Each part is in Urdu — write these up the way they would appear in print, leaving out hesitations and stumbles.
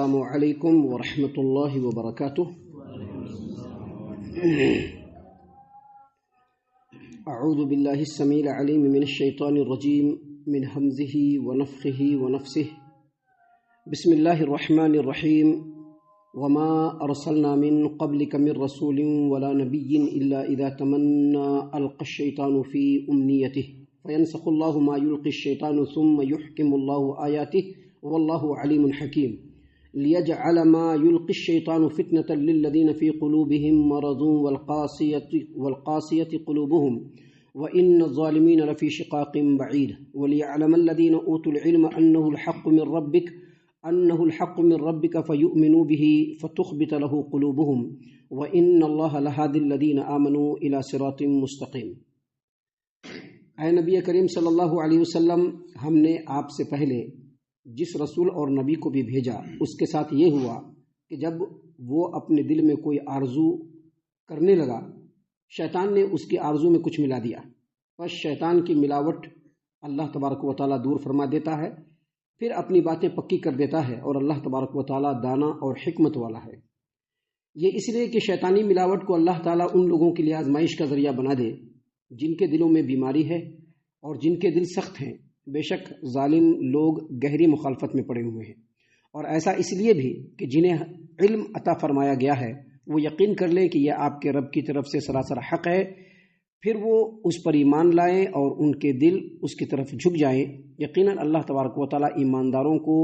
السلام علیکم ورحمۃ اللہ وبرکاتہ۔ اعوذ باللہ السمیع العلیم من الشیطان الرجیم من ہمزہ ونفخہ ونفثہ۔ بسم اللہ الرحمن الرحیم۔ وما ارسلنا من قبلک من رسول ولا نبی الا اذا تمنى القى الشیطان فی امنیتہ فینسخ اللہ ما یلقی الشیطان ثم یحکم اللہ آیاتہ واللہ علیم حکیم۔ لیجعل ما یلقی الشیطان فتنة للذین فی قلوبہم مرض والقاسیة قلوبہم وإن الظالمین لفی شقاق بعید ولیعلم الذین اوتوا العلم انہ الحق من ربک فیؤمنوا به فتخبت له قلوبہم وإن اللہ لہادی الذین آمنوا الی صراط مستقیم۔ اے نبی کریم صلی اللہ علیہ وسلم، ہم نے آپ سے پہلے جس رسول اور نبی کو بھی بھیجا اس کے ساتھ یہ ہوا کہ جب وہ اپنے دل میں کوئی آرزو کرنے لگا، شیطان نے اس کی آرزو میں کچھ ملا دیا، بس شیطان کی ملاوٹ اللہ تبارک و تعالیٰ دور فرما دیتا ہے، پھر اپنی باتیں پکی کر دیتا ہے، اور اللہ تبارک و تعالیٰ دانا اور حکمت والا ہے۔ یہ اس لیے کہ شیطانی ملاوٹ کو اللہ تعالیٰ ان لوگوں کے لیے آزمائش کا ذریعہ بنا دے جن کے دلوں میں بیماری ہے اور جن کے دل سخت ہیں۔ بے شک ظالم لوگ گہری مخالفت میں پڑے ہوئے ہیں، اور ایسا اس لیے بھی کہ جنہیں علم عطا فرمایا گیا ہے وہ یقین کر لیں کہ یہ آپ کے رب کی طرف سے سراسر حق ہے، پھر وہ اس پر ایمان لائیں اور ان کے دل اس کی طرف جھک جائیں۔ یقیناً اللہ تبارک و تعالیٰ ایمانداروں کو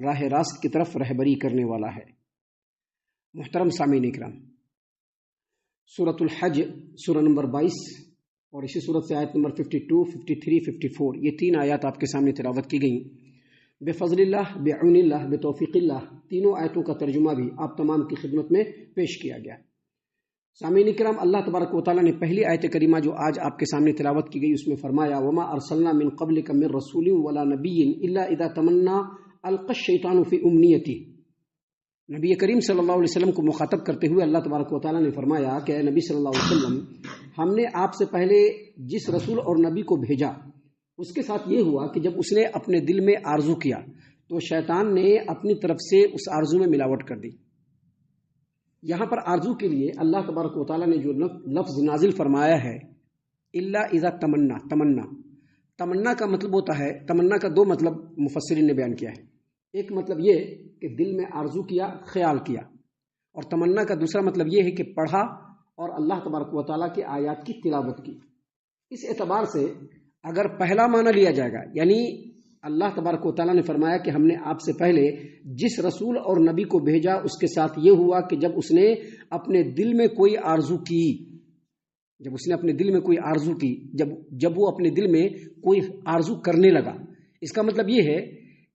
راہ راست کی طرف رہبری کرنے والا ہے۔ محترم سامعین اکرام، سورۃ الحج سورہ نمبر 22 اور اسی صورت سے آیت نمبر 52، 53، 54، یہ تین آیات آپ کے سامنے تلاوت کی گئیں۔ بفضل اللہ، بعون اللہ، بتوفیق اللہ، تینوں آیتوں کا ترجمہ بھی آپ تمام کی خدمت میں پیش کیا گیا۔ سامعین اکرام، اللہ تبارک و تعالیٰ نے پہلی آیت کریمہ جو آج آپ کے سامنے تلاوت کی گئی اس میں فرمایا وما ارسلنا من قبلک من رسول ولا نبی الا اذا تمنى القى الشیطان فی امنیتہ۔ نبی کریم صلی اللہ علیہ وسلم کو مخاطب کرتے ہوئے اللہ تبارک و تعالیٰ نے فرمایا کہ اے نبی صلی اللہ علیہ وسلم، ہم نے آپ سے پہلے جس رسول اور نبی کو بھیجا اس کے ساتھ یہ ہوا کہ جب اس نے اپنے دل میں آرزو کیا تو شیطان نے اپنی طرف سے اس آرزو میں ملاوٹ کر دی۔ یہاں پر آرزو کے لیے اللہ تبارک و تعالیٰ نے جو لفظ نازل فرمایا ہے الا اذا تمنا، تمنا کا مطلب ہوتا ہے، تمنا کا دو مطلب مفسرین نے بیان کیا ہے۔ ایک مطلب یہ کہ دل میں آرزو کیا، خیال کیا، اور تمنا کا دوسرا مطلب یہ ہے کہ پڑھا اور اللہ تبارک و تعالیٰ کی آیات کی تلاوت کی۔ اس اعتبار سے اگر پہلا معنی لیا جائے گا، یعنی اللہ تبارک و تعالیٰ نے فرمایا کہ ہم نے آپ سے پہلے جس رسول اور نبی کو بھیجا اس کے ساتھ یہ ہوا کہ جب اس نے اپنے دل میں کوئی آرزو کی، جب وہ اپنے دل میں کوئی آرزو کرنے لگا، اس کا مطلب یہ ہے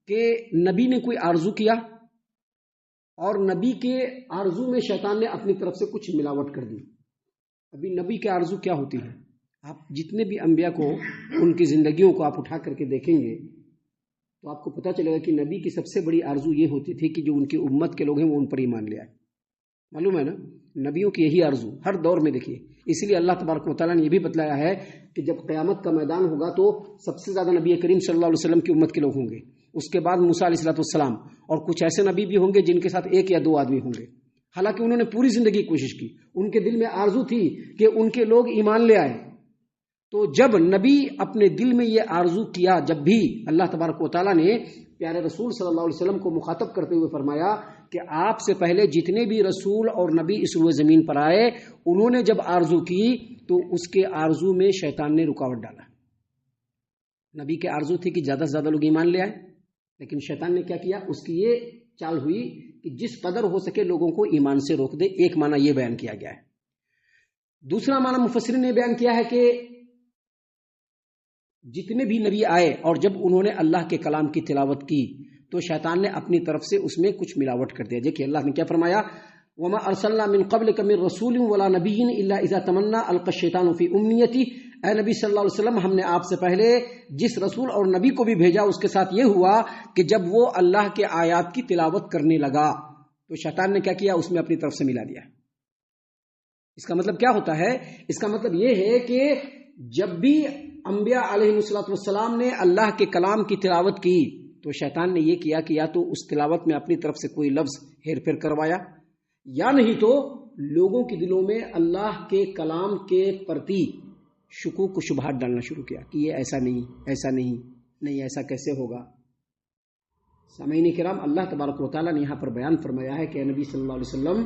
کہ نبی نے کوئی آرزو کیا اور نبی کے آرزو میں شیطان نے اپنی طرف سے کچھ ملاوٹ کر دی۔ ابھی نبی کی آرزو کیا ہوتی ہے؟ آپ جتنے بھی انبیاء کو، ان کی زندگیوں کو آپ اٹھا کر کے دیکھیں گے تو آپ کو پتہ چلے گا کہ نبی کی سب سے بڑی آرزو یہ ہوتی تھی کہ جو ان کی امت کے لوگ ہیں وہ ان پر ایمان لے آئے۔ معلوم ہے نا، نبیوں کی یہی آرزو ہر دور میں دیکھیے۔ اس لیے اللہ تبارک و تعالیٰ نے یہ بھی بتلایا ہے کہ جب قیامت کا میدان ہوگا تو سب سے زیادہ نبی کریم صلی اللہ علیہ وسلم کی امت کے لوگ ہوں گے، اس کے بعد موسیٰ علیہ السلام، اور کچھ ایسے نبی بھی ہوں گے جن کے ساتھ ایک یا دو آدمی ہوں گے۔ حالانکہ انہوں نے پوری زندگی کوشش کی، ان کے دل میں آرزو تھی کہ ان کے لوگ ایمان لے آئے۔ تو جب نبی اپنے دل میں یہ آرزو کیا، جب بھی اللہ تبارک و تعالیٰ نے پیارے رسول صلی اللہ علیہ وسلم کو مخاطب کرتے ہوئے فرمایا کہ آپ سے پہلے جتنے بھی رسول اور نبی اس روئے زمین پر آئے، انہوں نے جب آرزو کی تو اس کے آرزو میں شیطان نے رکاوٹ ڈالا۔ نبی کے آرزو تھی کہ زیادہ سے زیادہ لوگ ایمان لے آئے، لیکن شیطان نے کیا کیا؟ اس کی یہ چال ہوئی کہ جس قدر ہو سکے لوگوں کو ایمان سے روک دے۔ ایک معنی یہ بیان کیا گیا ہے۔ دوسرا معنی مفسرین نے بیان کیا ہے کہ جتنے بھی نبی آئے اور جب انہوں نے اللہ کے کلام کی تلاوت کی تو شیطان نے اپنی طرف سے اس میں کچھ ملاوٹ کر دیا۔ دیکھیے اللہ نے کیا فرمایا، وما ارسلنا من قبلک من رسول ولا نبی الا اذا تمنى القى الشیطان فی امنیتہ۔ اے نبی صلی اللہ علیہ وسلم، ہم نے آپ سے پہلے جس رسول اور نبی کو بھی بھیجا اس کے ساتھ یہ ہوا کہ جب وہ اللہ کے آیات کی تلاوت کرنے لگا تو شیطان نے کیا کیا؟ اس میں اپنی طرف سے ملا دیا۔ اس کا مطلب کیا ہوتا ہے؟ اس کا مطلب یہ ہے کہ جب بھی انبیاء علیہ الصلوۃ والسلام نے اللہ کے کلام کی تلاوت کی تو شیطان نے یہ کیا کہ یا تو اس تلاوت میں اپنی طرف سے کوئی لفظ ہیر پھیر کروایا، یا نہیں تو لوگوں کے دلوں میں اللہ کے کلام کے پرتی شکوک و شبہات ڈالنا شروع کیا کہ یہ ایسا نہیں، ایسا نہیں، ایسا کیسے ہوگا۔ سامعین کرام، اللہ تبارک و تعالیٰ نے یہاں پر بیان فرمایا ہے کہ اے نبی صلی اللہ علیہ وسلم،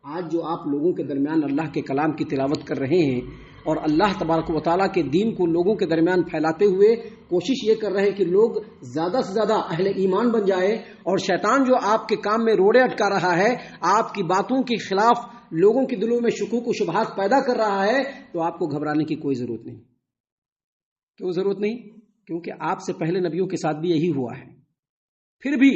آج جو آپ لوگوں کے درمیان اللہ کے کلام کی تلاوت کر رہے ہیں اور اللہ تبارک و تعالیٰ کے دین کو لوگوں کے درمیان پھیلاتے ہوئے کوشش یہ کر رہے ہیں کہ لوگ زیادہ سے زیادہ اہل ایمان بن جائے، اور شیطان جو آپ کے کام میں روڑے اٹکا رہا ہے، آپ کی باتوں کے خلاف لوگوں کے دلوں میں شکوک و شبہات پیدا کر رہا ہے، تو آپ کو گھبرانے کی کوئی ضرورت نہیں۔ کیوں ضرورت نہیں؟ کیونکہ آپ سے پہلے نبیوں کے ساتھ بھی یہی ہوا ہے۔ پھر بھی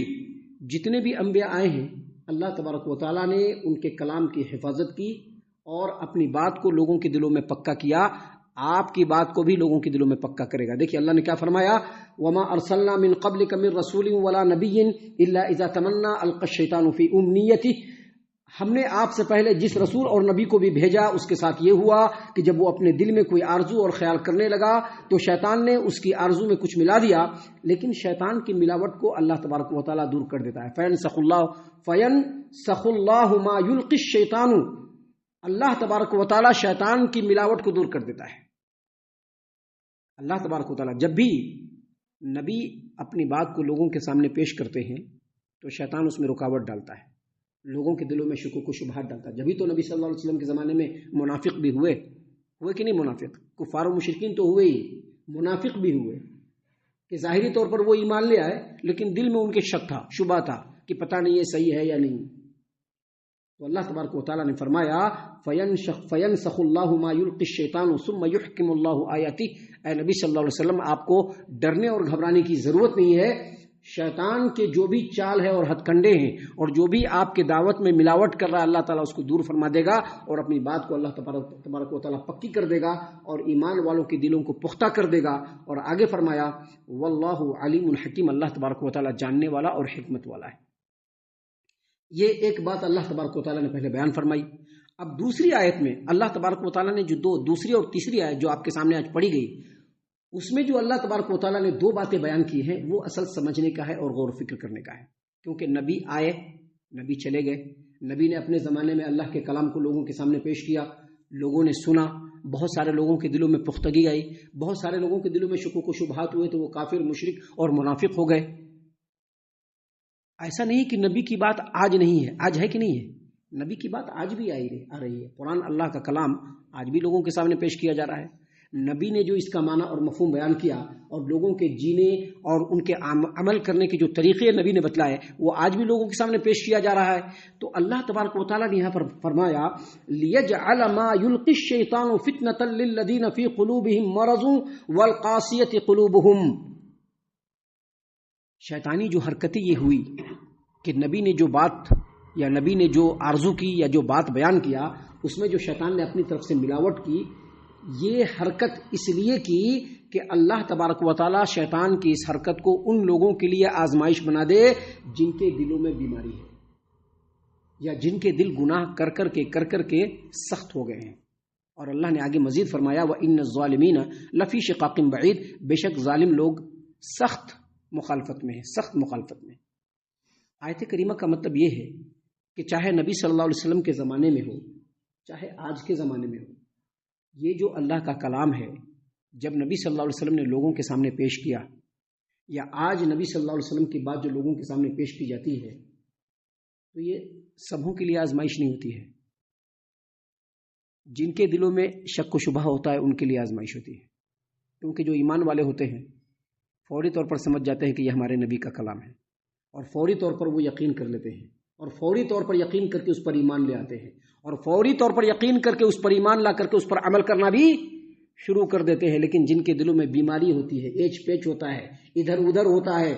جتنے بھی انبیاء آئے ہیں، اللہ تبارک و تعالیٰ نے ان کے کلام کی حفاظت کی اور اپنی بات کو لوگوں کے دلوں میں پکا کیا۔ آپ کی بات کو بھی لوگوں کے دلوں میں پکا کرے گا۔ دیکھیے اللہ نے کیا فرمایا، وَمَا أَرْسَلْنَا مِن قَبْلِكَ مِن رَسُولٍ وَلَا نَبِيٍّ إِلَّا إِذَا تَمَنَّى أَلْقَى الشَّيْطَانُ فِي أُمْنِيَّتِهِ، ہم نے آپ سے پہلے جس رسول اور نبی کو بھی بھیجا اس کے ساتھ یہ ہوا کہ جب وہ اپنے دل میں کوئی آرزو اور خیال کرنے لگا تو شیطان نے اس کی آرزو میں کچھ ملا دیا، لیکن شیطان کی ملاوٹ کو اللہ تبارک و تعالیٰ دور کر دیتا ہے۔ فَيَنْسَخُ اللَّهُ مَا يُلْقِي الشَّيْطَانُ، اللہ تبارک و تعالیٰ شیطان کی ملاوٹ کو دور کر دیتا ہے۔ اللہ تبارک و تعالیٰ جب بھی نبی اپنی بات کو لوگوں کے سامنے پیش کرتے ہیں تو شیطان اس میں رکاوٹ ڈالتا ہے، لوگوں کے دلوں میں شکوک و شبہات ڈالتا ہے۔ جبھی تو نبی صلی اللہ علیہ وسلم کے زمانے میں منافق بھی ہوئے کہ نہیں؟ منافق، کفار و مشرکین تو ہوئے ہی، منافق بھی ہوئے کہ ظاہری طور پر وہ ایمان لے آئے لیکن دل میں ان کے شک تھا، شبہ تھا کہ پتہ نہیں یہ صحیح ہے یا نہیں۔ تو اللہ تبارک و تعالیٰ نے فرمایا فَيَنْسَخُ اللَّهُ مَا يُلْقِي الشَّيْطَانُ ثُمَّ يُحْكِمُ اللَّهُ آيَاتِهِ، اے نبی صلی اللہ علیہ وسلم، آپ کو ڈرنے اور گھبرانے کی ضرورت نہیں ہے۔ شیطان کے جو بھی چال ہے اور ہتھ کنڈے ہیں اور جو بھی آپ کے دعوت میں ملاوٹ کر رہا ہے، اللہ تعالیٰ اس کو دور فرما دے گا اور اپنی بات کو اللہ تبارک و تعالیٰ پکی کر دے گا اور ایمان والوں کے دلوں کو پختہ کر دے گا۔ اور آگے فرمایا واللہ علیم الحکیم، اللہ تبارک و تعالیٰ جاننے والا اور حکمت والا ہے۔ یہ ایک بات اللہ تبارک و تعالیٰ نے پہلے بیان فرمائی۔ اب دوسری آیت میں اللہ تبارک و تعالیٰ نے جو دوسری اور تیسری آیت جو آپ کے سامنے آج پڑھی گئی، اس میں جو اللہ تبارک و تعالیٰ نے دو باتیں بیان کی ہیں وہ اصل سمجھنے کا ہے اور غور و فکر کرنے کا ہے۔ کیونکہ نبی آئے، نبی چلے گئے، نبی نے اپنے زمانے میں اللہ کے کلام کو لوگوں کے سامنے پیش کیا، لوگوں نے سنا، بہت سارے لوگوں کے دلوں میں پختگی آئی، بہت سارے لوگوں کے دلوں میں شکوک و شبہات ہوئے تو وہ کافر، مشرک اور منافق ہو گئے۔ ایسا نہیں کہ نبی کی بات آج نہیں ہے، آج ہے کہ نہیں ہے؟ نبی کی بات آج بھی آ رہی ہے۔ قرآن اللہ کا کلام آج بھی لوگوں کے سامنے پیش کیا جا رہا ہے۔ نبی نے جو اس کا معنی اور مفہوم بیان کیا اور لوگوں کے جینے اور ان کے عمل کرنے کے جو طریقے نبی نے بتلائے وہ آج بھی لوگوں کے سامنے پیش کیا جا رہا ہے۔ تو اللہ تبارک و تعالیٰ نے یہاں پر فرمایا لِيَجْعَلَ مَا يُلْقِي الشَّيْطَانُ فِتْنَةً لِلَّذِينَ فِي قُلُوبِهِمْ مَرَضٌ وَالْقَاسِيَةِ قُلُوبُهُمْ، شیطانی جو حرکتیں یہ ہوئی کہ نبی نے جو بات یا نبی نے جو آرزو کی یا جو بات بیان کیا اس میں جو شیطان نے اپنی طرف سے ملاوٹ کی، یہ حرکت اس لیے کی کہ اللہ تبارک و تعالیٰ شیطان کی اس حرکت کو ان لوگوں کے لیے آزمائش بنا دے جن کے دلوں میں بیماری ہے یا جن کے دل گناہ کر کر کے سخت ہو گئے ہیں۔ اور اللہ نے آگے مزید فرمایا وَإِنَّ الظَّالِمِينَ لَفِي شِقَاقٍ بَعِيدٍ، بے شک ظالم لوگ سخت مخالفت میں ہیں، سخت مخالفت میں۔ آیت کریمہ کا مطلب یہ ہے کہ چاہے نبی صلی اللہ علیہ وسلم کے زمانے میں ہو چاہے آج کے زمانے میں ہو، یہ جو اللہ کا کلام ہے جب نبی صلی اللہ علیہ وسلم نے لوگوں کے سامنے پیش کیا یا آج نبی صلی اللہ علیہ وسلم کی بات جو لوگوں کے سامنے پیش کی جاتی ہے تو یہ سبوں کے لیے آزمائش نہیں ہوتی ہے۔ جن کے دلوں میں شک و شبہ ہوتا ہے ان کے لیے آزمائش ہوتی ہے، کیونکہ جو ایمان والے ہوتے ہیں فوری طور پر سمجھ جاتے ہیں کہ یہ ہمارے نبی کا کلام ہے اور فوری طور پر وہ یقین کر لیتے ہیں اور فوری طور پر یقین کر کے اس پر ایمان لے آتے ہیں اور فوری طور پر یقین کر کے اس پر ایمان لا کر کے اس پر عمل کرنا بھی شروع کر دیتے ہیں۔ لیکن جن کے دلوں میں بیماری ہوتی ہے، ایچ پیچ ہوتا ہے، ادھر ادھر ہوتا ہے،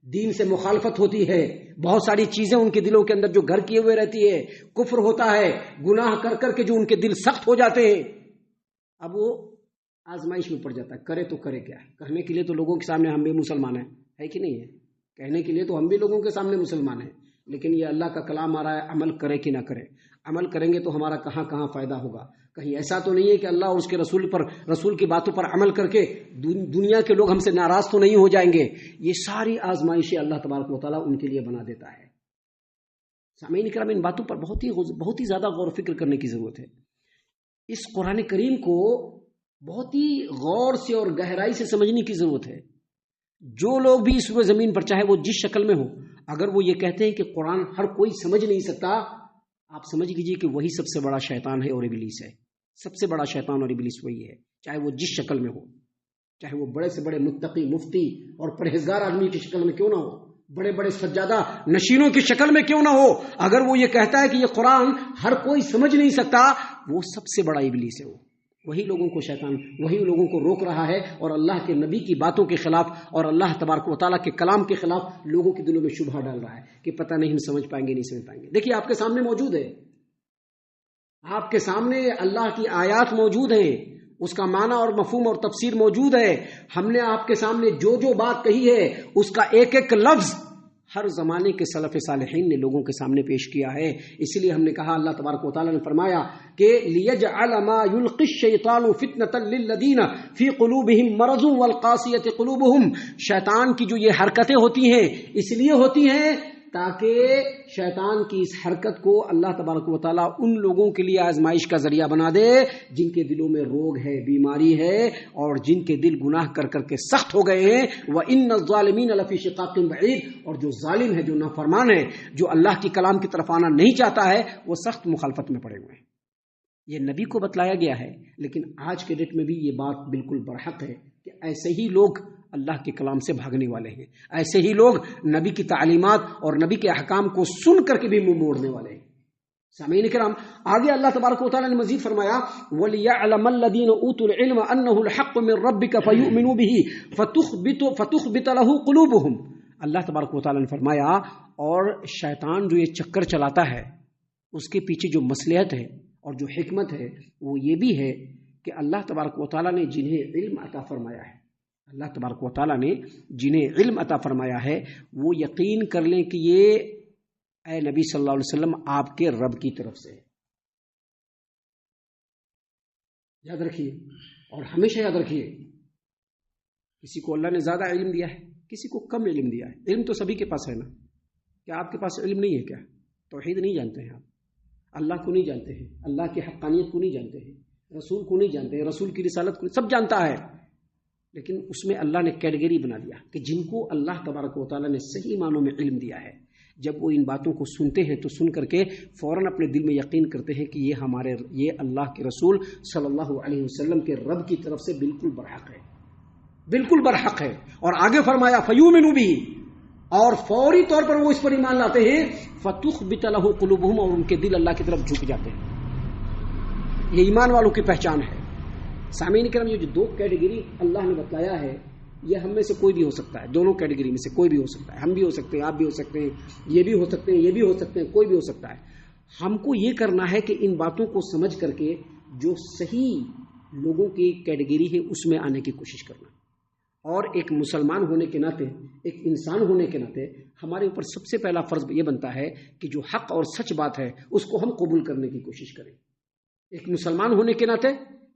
دین سے مخالفت ہوتی ہے، بہت ساری چیزیں ان کے دلوں کے اندر جو گھر کیے ہوئے رہتی ہے، کفر ہوتا ہے، گناہ کر کے جو ان کے دل سخت ہو جاتے ہیں، اب وہ آزمائش میں پڑ جاتا ہے۔ کرے تو کرے کیا؟ کہنے کے لیے تو لوگوں کے سامنے ہم بھی مسلمان ہیں، ہے کہ نہیں ہے؟ کہنے کے لیے تو ہم بھی لوگوں کے سامنے مسلمان ہیں، لیکن یہ اللہ کا کلام آ رہا ہے، عمل کرے کہ نہ کرے۔ عمل کریں گے تو ہمارا کہاں کہاں فائدہ ہوگا. کہیں ایسا تو نہیں ہے کہ اللہ اور اس کے رسول کی باتوں پر عمل کر کے دنیا کے لوگ ہم سے ناراض تو نہیں ہو جائیں گے. یہ ساری آزمائشیں اللہ تبارک و تعالیٰ ان کے لیے بنا دیتا ہے. سامعین کرام، ان باتوں پر بہت ہی زیادہ غور و فکر کرنے کی ضرورت ہے. اس قرآن کریم کو بہت ہی غور سے اور گہرائی سے سمجھنے کی ضرورت ہے. جو لوگ بھی اس روئے زمین پر چاہے وہ جس شکل میں ہو، اگر وہ یہ کہتے ہیں کہ قرآن ہر کوئی سمجھ نہیں سکتا، آپ سمجھ لیجیے کہ وہی سب سے بڑا شیطان ہے اور ابلیس ہے. سب سے بڑا شیطان اور ابلیس وہی ہے، چاہے وہ جس شکل میں ہو، چاہے وہ بڑے سے بڑے متقی، مفتی اور پرہیزگار آدمی کی شکل میں کیوں نہ ہو، بڑے بڑے سجادہ نشینوں کی شکل میں کیوں نہ ہو. اگر وہ یہ کہتا ہے کہ یہ قرآن ہر کوئی سمجھ نہیں سکتا، وہ سب سے بڑا ابلیس ہے. وہی لوگوں کو شیطان، وہی لوگوں کو روک رہا ہے اور اللہ کے نبی کی باتوں کے خلاف اور اللہ تبارک و تعالیٰ کے کلام کے خلاف لوگوں کے دلوں میں شبہ ڈال رہا ہے کہ پتہ نہیں ہم سمجھ پائیں گے نہیں سمجھ پائیں گے. دیکھیے آپ کے سامنے موجود ہے، آپ کے سامنے اللہ کی آیات موجود ہیں، اس کا معنی اور مفہوم اور تفسیر موجود ہے. ہم نے آپ کے سامنے جو بات کہی ہے اس کا ایک ایک لفظ ہر زمانے کے سلف صالحین نے لوگوں کے سامنے پیش کیا ہے. اس لیے ہم نے کہا، اللہ تبارک و تعالیٰ نے فرمایا کہ لِيَجْعَلَ مَا يُلْقِي الشَّيْطَانُ فِتْنَةً لِلَّذِينَ فِي قُلُوبِهِمْ مَرَضٌ وَالْقَاسِيَةِ قُلُوبُهُمْ. شیطان کی جو یہ حرکتیں ہوتی ہیں اس لیے ہوتی ہیں تاکہ شیطان کی اس حرکت کو اللہ تبارک و تعالیٰ ان لوگوں کے لیے آزمائش کا ذریعہ بنا دے جن کے دلوں میں روگ ہے، بیماری ہے، اور جن کے دل گناہ کر کر کے سخت ہو گئے ہیں. وَإِنَّ الظَّالِمِينَ لَفِي شِقَاقٍ بَعِيدٍ. اور جو ظالم ہے، جو نافرمان ہے، جو اللہ کی کلام کی طرف آنا نہیں چاہتا ہے، وہ سخت مخالفت میں پڑے ہوئے ہیں. یہ نبی کو بتلایا گیا ہے، لیکن آج کے ڈیٹ میں بھی یہ بات بالکل برحق ہے کہ ایسے ہی لوگ اللہ کے کلام سے بھاگنے والے ہیں، ایسے ہی لوگ نبی کی تعلیمات اور نبی کے احکام کو سن کر کے بھی منہ موڑنے والے ہیں. سامعین کرام، آگے اللہ تبارک و تعالیٰ نے مزید فرمایا وَلِيَعْلَمَ الَّذِينَ أُوتُوا الْعِلْمَ أَنَّهُ الْحَقُّ مِنْ رَبِّكَ فَيُؤْمِنُوا بِهِ فَتُخْبِتَ لَهُ قُلُوبُهُمْ. اللہ تبارک و تعالیٰ نے فرمایا، اور شیطان جو یہ چکر چلاتا ہے اس کے پیچھے جو مصلحت ہے اور جو حکمت ہے وہ یہ بھی ہے کہ اللہ تبارک و تعالیٰ نے جنہیں علم عطا فرمایا ہے، اللہ تبارک و تعالیٰ نے جنہیں علم عطا فرمایا ہے، وہ یقین کر لیں کہ یہ اے نبی صلی اللہ علیہ وسلم آپ کے رب کی طرف سے ہے. یاد رکھیے اور ہمیشہ یاد رکھیے، کسی کو اللہ نے زیادہ علم دیا ہے، کسی کو کم علم دیا ہے. علم تو سبھی کے پاس ہے نا. کیا آپ کے پاس علم نہیں ہے؟ کیا توحید نہیں جانتے ہیں؟ آپ اللہ کو نہیں جانتے ہیں، اللہ کی حقانیت کو نہیں جانتے ہیں، رسول کو نہیں جانتے ہیں، رسول کی رسالت کو سب جانتا ہے، لیکن اس میں اللہ نے کیٹیگری بنا دیا کہ جن کو اللہ تبارک و تعالیٰ نے صحیح معنوں میں علم دیا ہے، جب وہ ان باتوں کو سنتے ہیں تو سن کر کے فوراً اپنے دل میں یقین کرتے ہیں کہ یہ اللہ کے رسول صلی اللہ علیہ وسلم کے رب کی طرف سے بالکل برحق ہے، بالکل برحق ہے. اور آگے فرمایا فَيُؤْمِنُوا بِهِ، اور فوری طور پر وہ اس پر ایمان لاتے ہیں. فَتُخْبِتَ لَهُ قُلُوبُهُمْ، اور ان کے دل اللہ کی طرف جھک جاتے ہیں. یہ ایمان والوں کی پہچان ہے. سامعین کرام، یہ جو دو کیٹیگری اللہ نے بتلایا ہے، یہ ہم میں سے کوئی بھی ہو سکتا ہے. دونوں کیٹیگری میں سے کوئی بھی ہو سکتا ہے. ہم بھی ہو سکتے ہیں، آپ بھی ہو سکتے ہیں، یہ بھی ہو سکتے ہیں، یہ بھی ہو سکتے ہیں، کوئی بھی ہو سکتا ہے. ہم کو یہ کرنا ہے کہ ان باتوں کو سمجھ کر کے جو صحیح لوگوں کی کیٹیگری ہے اس میں آنے کی کوشش کرنا. اور ایک مسلمان ہونے کے ناطے، ایک انسان ہونے کے ناطے ہمارے اوپر سب سے پہلا فرض یہ بنتا ہے کہ جو حق اور سچ بات ہے اس کو ہم قبول کرنے کی کوشش کریں. ایک مسلمان ہونے کے ناطے،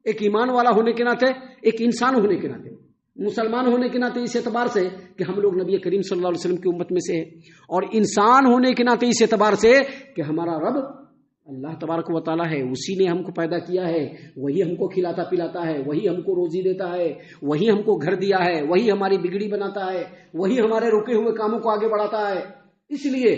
ایک ایمان والا ہونے کے ناطے، ایک انسان ہونے کے ناطے. مسلمان ہونے کے ناطے اس اعتبار سے کہ ہم لوگ نبی کریم صلی اللہ علیہ وسلم کی امت میں سے ہیں، اور انسان ہونے کے ناطے اس اعتبار سے کہ ہمارا رب اللہ تبارک و تعالیٰ ہے، اسی نے ہم کو پیدا کیا ہے، وہی ہم کو کھلاتا پلاتا ہے، وہی ہم کو روزی دیتا ہے، وہی ہم کو گھر دیا ہے، وہی ہماری بگڑی بناتا ہے، وہی ہمارے رکے ہوئے کاموں کو آگے بڑھاتا ہے. اس لیے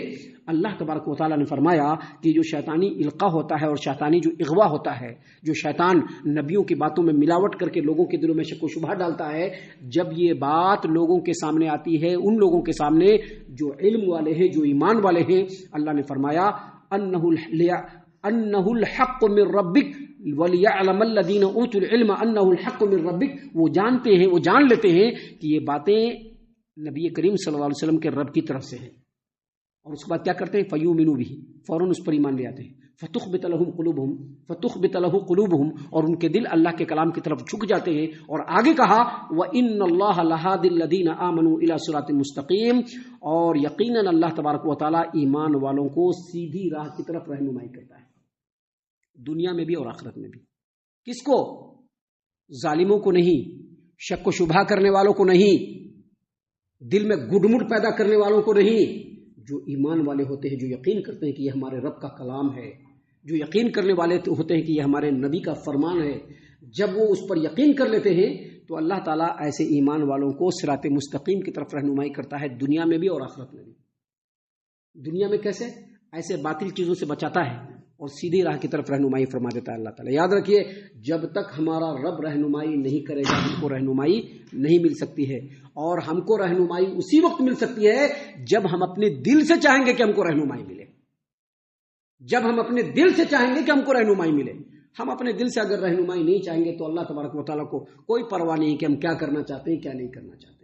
اللہ تبارک و تعالیٰ نے فرمایا کہ جو شیطانی القاء ہوتا ہے اور شیطانی جو اغوا ہوتا ہے، جو شیطان نبیوں کی باتوں میں ملاوٹ کر کے لوگوں کے دلوں میں شک و شبہ ڈالتا ہے، جب یہ بات لوگوں کے سامنے آتی ہے، ان لوگوں کے سامنے جو علم والے ہیں، جو ایمان والے ہیں، اللہ نے فرمایا انہ الحق من ربک ولیعلم الذین اوتوا العلم انہ الحق من ربک. وہ جانتے ہیں، وہ جان لیتے ہیں کہ یہ باتیں نبی کریم صلی اللہ علیہ وسلم کے رب کی طرف سے ہیں. اور اس کے بعد کیا کرتے ہیں؟ فیؤمنوا بہ، فوراً اس پر ایمان لے آتے ہیں. فتخبت لهم قلوبهم، فتخبت له قلوبهم، اور ان کے دل اللہ کے کلام کی طرف جھک جاتے ہیں. اور آگے کہا وَإِنَّ اللَّهَ لَهَادِ الَّذِينَ آمَنُوا إِلَى صِرَاطٍ مُسْتَقِيمٍ، اور یقیناً اللہ تبارک و تعالیٰ ایمان والوں کو سیدھی راہ کی طرف رہنمائی کرتا ہے. دنیا میں بھی اور آخرت میں بھی. کس کو؟ ظالموں کو نہیں، شک و شبہ کرنے والوں کو نہیں، دل میں گڈمٹ پیدا کرنے والوں کو نہیں. جو ایمان والے ہوتے ہیں، جو یقین کرتے ہیں کہ یہ ہمارے رب کا کلام ہے، جو یقین کرنے والے ہوتے ہیں کہ یہ ہمارے نبی کا فرمان ہے، جب وہ اس پر یقین کر لیتے ہیں تو اللہ تعالیٰ ایسے ایمان والوں کو صراط مستقیم کی طرف رہنمائی کرتا ہے، دنیا میں بھی اور آخرت میں بھی. دنیا میں کیسے؟ ایسے باطل چیزوں سے بچاتا ہے اور سیدھی راہ کی طرف رہنمائی فرما دیتا ہے اللہ تعالیٰ. یاد رکھیے، جب تک ہمارا رب رہنمائی نہیں کرے گا ہم کو رہنمائی نہیں مل سکتی ہے. اور ہم کو رہنمائی اسی وقت مل سکتی ہے جب ہم اپنے دل سے چاہیں گے کہ ہم کو رہنمائی ملے. جب ہم اپنے دل سے چاہیں گے کہ ہم کو رہنمائی ملے. ہم اپنے دل سے اگر رہنمائی نہیں چاہیں گے تو اللہ تبارک و تعالیٰ کو کوئی پرواہ نہیں کہ ہم کیا کرنا چاہتے ہیں کیا نہیں کرنا چاہتے.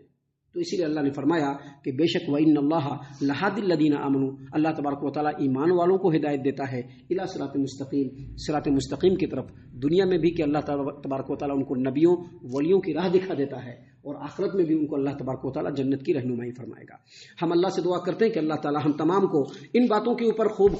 تو اسی لیے اللہ نے فرمایا کہ بے شک وَإِنَّ اللَّهَ لَهَادِ الَّذِينَ آمَنُوا، اللہ تبارک و تعالیٰ ایمان والوں کو ہدایت دیتا ہے اِلَى صراط مستقیم، صراط مستقیم کی طرف. دنیا میں بھی کہ اللہ تبارک و تعالیٰ ان کو نبیوں ولیوں کی راہ دکھا دیتا ہے، اور آخرت میں بھی ان کو اللہ تبارک و تعالیٰ جنت کی رہنمائی فرمائے گا. ہم اللہ سے دعا کرتے ہیں کہ اللہ تعالیٰ ہم تمام کو ان باتوں کے اوپر خوب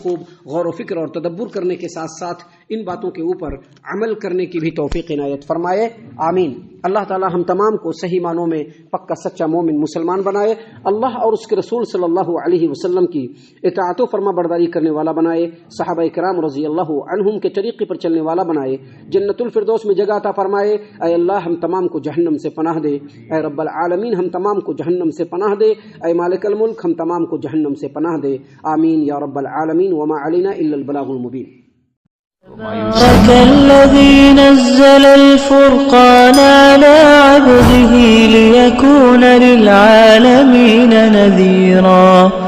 غور و فکر اور تدبر کرنے کے ساتھ ساتھ ان باتوں کے اوپر عمل کرنے کی بھی توفیق عنایت فرمائے. آمین. اللہ تعالیٰ ہم تمام کو صحیح معنوں میں پکا سچا مومن مسلمان بنائے. اللہ اور اس کے رسول صلی اللہ علیہ وسلم کی اطاعت و فرما برداری کرنے والا بنائے. صحابہ کرام رضی اللہ عنہم کے طریقے پر چلنے والا بنائے. جنت الفردوس میں جگہ عطا فرمائے. اے اللہ ہم تمام کو جہنم سے پناہ دے. اے رب العالمین ہم تمام کو جہنم سے پناہ دے. اے مالک الملک ہم تمام کو جہنم سے پناہ دے. آمین یا رب العالمین. وما علینا الا البلاغ المبین. تبارك الذي نزل الفرقان على عبده ليكون للعالمين نذيرا.